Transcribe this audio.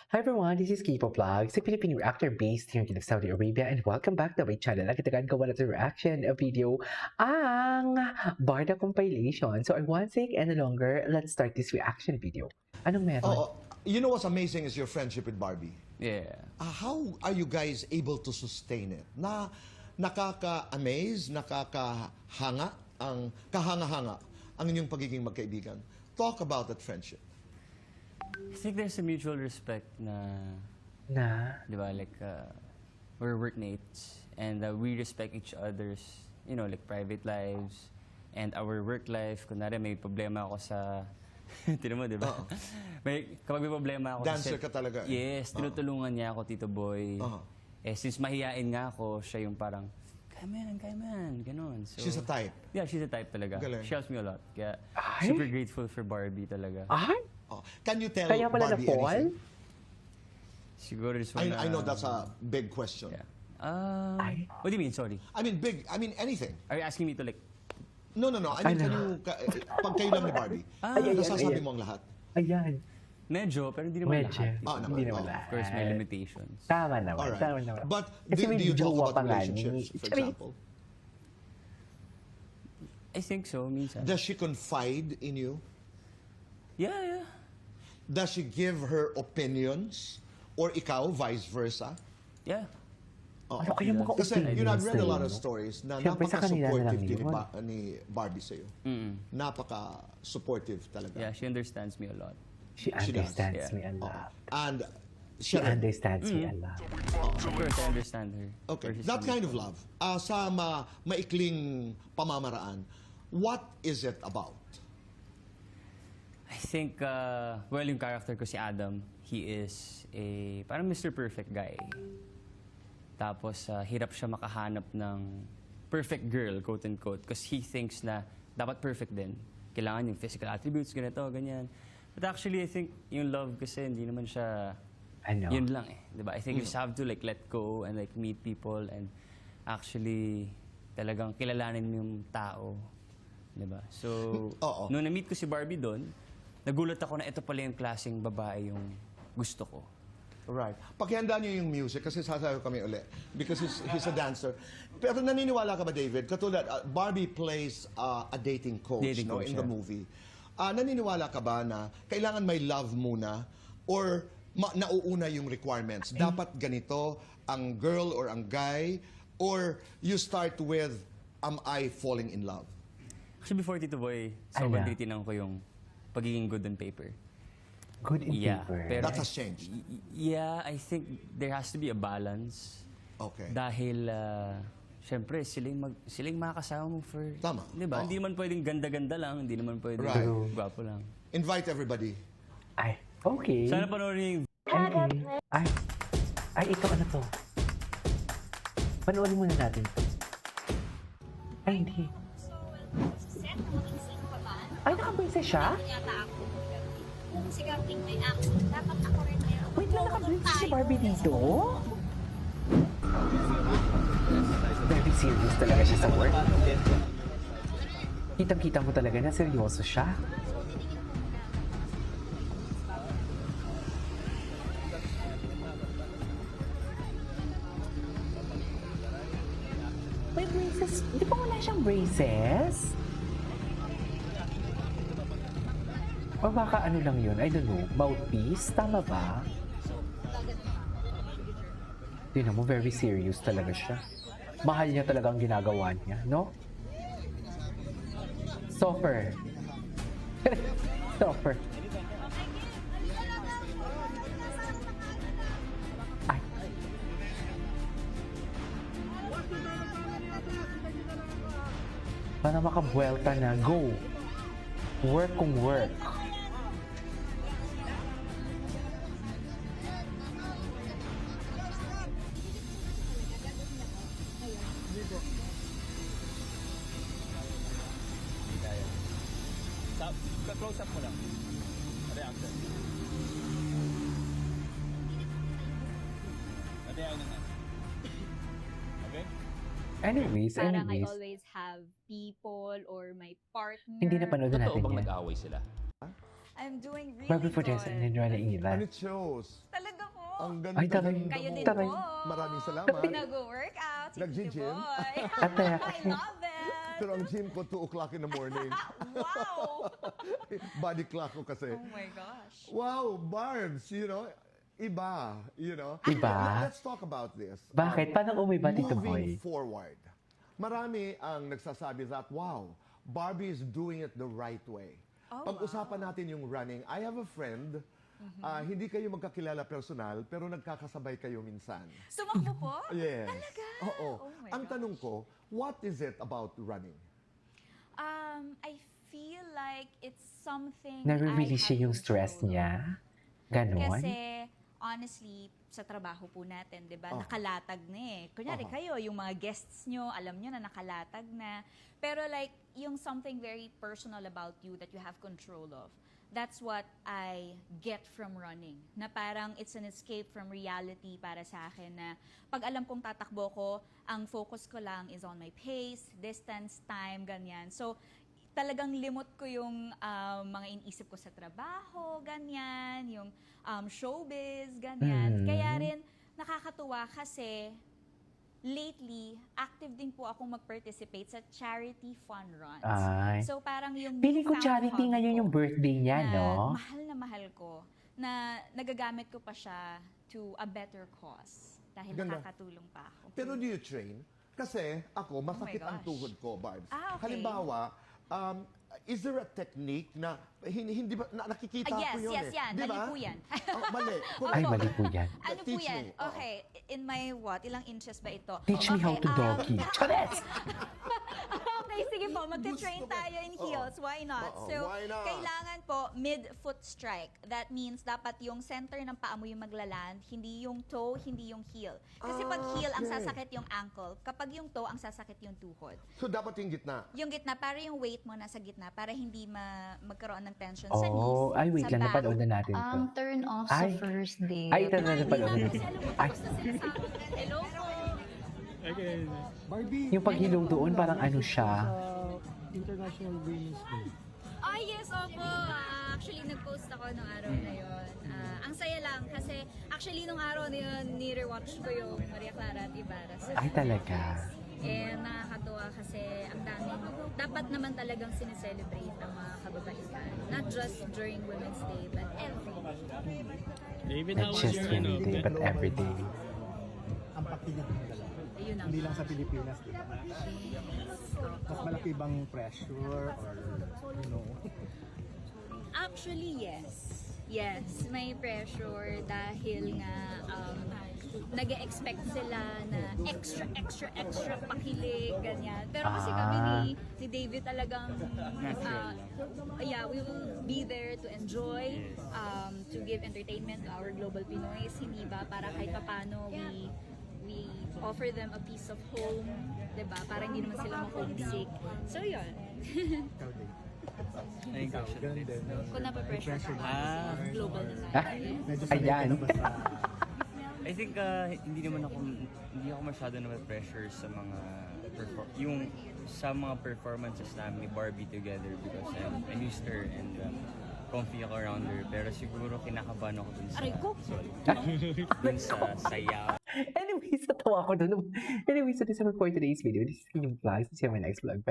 Hi everyone, this is Kipo Vlogs, a Filipino reactor based here in Saudi Arabia, and welcome back to my channel. Agad-agad gawa na sa reaction video ang Barda compilation. So I won't take any longer, let's start this reaction video. Anong meron? Oh, you know what's amazing is your friendship with Barbie. Yeah. How are you guys able to sustain it? Nakaka-amaze, nakakahanga, kahanga-hanga ang inyong pagiging magkaibigan. Talk about that friendship. I think there's a mutual respect di ba, like, we're workmates and we respect each other's, like private lives and our work life. Kunwari may problema ako sa, tinan mo, di ba? Kapag may problema ako Dancer sa ka talaga. Yes, tinutulungan niya ako, Tito Boy. Since mahihain nga ako, siya yung parang, kaya man, ganun. So, She's a type. Yeah, she's a type talaga. Galing. She helps me a lot. Kaya, Ay? super grateful for Barbie talaga. Ay? Oh. Can you tell Kaya pala Barbie na-fall? anything? Siguro this I, one, I know that's a big question. Yeah. Ay. What do you mean? Sorry. I mean anything. Are you asking me to like? No. I mean, can you, pag kayo lang ni Barbie, nasasabi ayan. mo ang lahat. Ayan. Medyo, pero hindi naman Medyo. lahat. Hindi naman Oh. lahat. Of course, may limitations. Tama naman, Alright. tama naman. But Kasi do may you talk jowa about pa nga ni- relationships, for Charis. example? I think so, minsan. Does she confide in you? Yeah. Does she give her opinions? Or ikaw, vice versa? Yeah. Oo. Ano kaya mga Kasi, opinions you know, I've read a lot sa'yo, of no? stories na Siyempre, sa kanila na lang napaka-supportive yun. ni Barbie sa'yo. Napaka-supportive talaga. Yeah, she understands me a lot. She She does, understands yeah. me a lot. And She siya rin. understands me a lot. Of course, I understand her. Okay, Where she's that kind coming of love, sa maikling pamamaraan, what is it about? I think, well, yung character ko si Adam, he is a parang Mr. Perfect guy. Tapos, hirap siya makahanap ng perfect girl, quote-unquote, because he thinks na dapat perfect din. Kailangan yung physical attributes, ganito, ganyan. But actually, I think yung love kasi hindi naman siya Ano? yun lang eh. Diba? I think you just have to like let go and like meet people and actually talagang kilalanin mo yung tao. Diba? So, Oo. nung na-meet ko si Barbie doon, nagulat ako na ito pala yung klaseng babae yung gusto ko. Right. Pakihanda niyo yung music kasi sasayaw kami uli. Because he's a dancer. Pero naniniwala ka ba, David? Katulad, Barbie plays a dating coach, Dating coach, in the yeah. movie. Naniniwala ka ba na kailangan may love muna or nauuna yung requirements? Dapat ganito ang girl or ang guy or you start with, am I falling in love? Actually, before Tito Boy, Ano? sobrang tinitingnan ko yung pagiging good on paper. Good in Yeah, paper. pero- That has changed. Yeah, I think there has to be a balance. Okay. Dahil, syempre, silang makakasama mo for... Tama. Di ba? Oo. Hindi naman pwedeng ganda-ganda lang, hindi naman pwedeng Right. gwapo lang. Invite everybody. Ay, okay. Sana panoorin yung... Ay, ito ano to? Panoorin muna natin to. Ay, hindi. Set, nakabinsing pa ba? Ay, nakabraces siya? Yata ako. Kung si Gabing may action, dapat ako rin mayroon. Wait lang, nakabraces si Barbie dito? Very serious talaga siya sa work. Kitang-kita mo talaga na seryoso siya. May braces? Di ba wala siyang braces? O baka ano lang yun? I don't know. Mouthpiece? Tama ba? Tingnan mo, very serious talaga siya. Mahal niya talaga ang ginagawa niya, no? Stopper. Stopper. Ay. Para makabuelta na. Go. Work kung work. Close up mo lang. Reaction. Patayain na. Okay? Anyways, Parang I always have people or my partner. Hindi na panood natin Totoo bang yan. nag-aaway sila? I'm doing really Barbie for good. this and Nindra na And Ilan. it shows. Talagang Ang ganda. Ay, taray. ganda Kayo mo. din Taray. po. Maraming salamat. Nag-workout. Si Nag-gym? Tito Boy. Ate. I love it. Pero ang gym ko 2 o'clock in the morning. Wow. Body clock ko kasi. Oh my gosh. Wow, Barbs, iba, Iba? Let's talk about this. Bakit? Paano umiba, Tito Moving Boy? forward, marami ang nagsasabi that, wow, Barbie is doing it the right way. Oh, Pag-usapan natin yung running. I have a friend, hindi kayo magkakilala personal, pero nagkakasabay kayo minsan. Sumakbo po? Yes. Talaga? Oo. Oh my Ang gosh. tanong ko, what is it about running? I feel like it's something Nare-release I siya have yung stress control niya? of. Ganon? Kasi, honestly, sa trabaho po natin, di ba, Oh. nakalatag na eh. Kunyari Aha. kayo, yung mga guests nyo, alam nyo na nakalatag na. Pero like, yung something very personal about you that you have control of, that's what I get from running. Na parang it's an escape from reality para sa akin na pag alam kong tatakbo ko, ang focus ko lang is on my pace, distance, time, ganyan. So, talagang limot ko yung mga iniisip ko sa trabaho, ganyan, yung showbiz, ganyan. Mhm. Kaya rin, nakakatuwa kasi lately, active din po akong mag-participate sa charity fun runs. Ay. So parang yung Feeling ko newfound charity hobby ngayon ko yung birthday niya, na no? mahal ko, na nagagamit ko pa siya to a better cause dahil Ganda. nakakatulong pa ako. Pero do you train? Kasi ako, masakit ang gosh. tuhod ko, Barbs. Ah, okay. Halimbawa, is there a technique na hindi ba nakikita Ah, yes, ko yun yes, yan. Di Mali ba? po yan. Oh, mali. Ay, mali po yan. Ano po Teach yan? me. Oo. Okay, in my what? Ilang inches ba ito? Teach me how to Okay, doggy. Chares! Okay, sige po. Magte-train Gusto ko. tayo in heels. Why not? Oo, So, why not? kailangan po mid-foot strike. That means dapat yung center ng paa mo yung maglaland, hindi yung toe, hindi yung heel. Kasi pag heel, ang okay. sasakit yung ankle. Kapag yung toe, ang sasakit yung tuhod. So, dapat yung gitna. Yung gitna, para yung weight mo nasa gitna, para hindi magkaroon ng tension sa knees, Oh, ay, wait sa lang. back. Napanood na natin to. Turn off Ay. sa first date. Ay, ito na napanood natin. Ay, Hello po. Barbie, yung paghilong doon, parang ano siya. International Women's Day. Ah, yes, opo. Actually, nag-post ako nung araw na yun. Ang saya lang kasi actually nung araw na yun, ni-rewatch ko yung Maria Clara at Ibarra. Ay, talaga. And nakakatuwa kasi ang daming, dapat naman talagang sineselebrate ang mga kababaihan. Not just during Women's Day, but every day. David, Not just every day, but every day. Ang pakinig ng dalawa. Ayun ang Hindi lang sa Pilipinas, di ba? Mas malaki bang pressure or, Actually, yes. Yes, may pressure dahil nga nag-expect sila na extra pakilig, ganyan. Pero kasi kami ni David talagang, yeah, we will be there to enjoy, to give entertainment to our global Pinoys, hindi ba? Para kahit papano we offer them a piece of home, diba? Para hindi naman sila ma-homesick. So, yun. ikaw din. Ayun, Ganun din. Kung napapressure ka Ah. sa global na tayo. Medyo sanay ka Ayan. na ba sa... I think hindi ako masyado na pressure sa mga sa mga performances namin ni Barbie together because I'm used to her and comfy ako around her. Pero siguro kinakabahan ako dun sa Aray ko! dun sa sayaw. Anyways, natawa ko doon. Anyways, so this is for today's video. This is yung vlog. See you in my next vlog. Bye.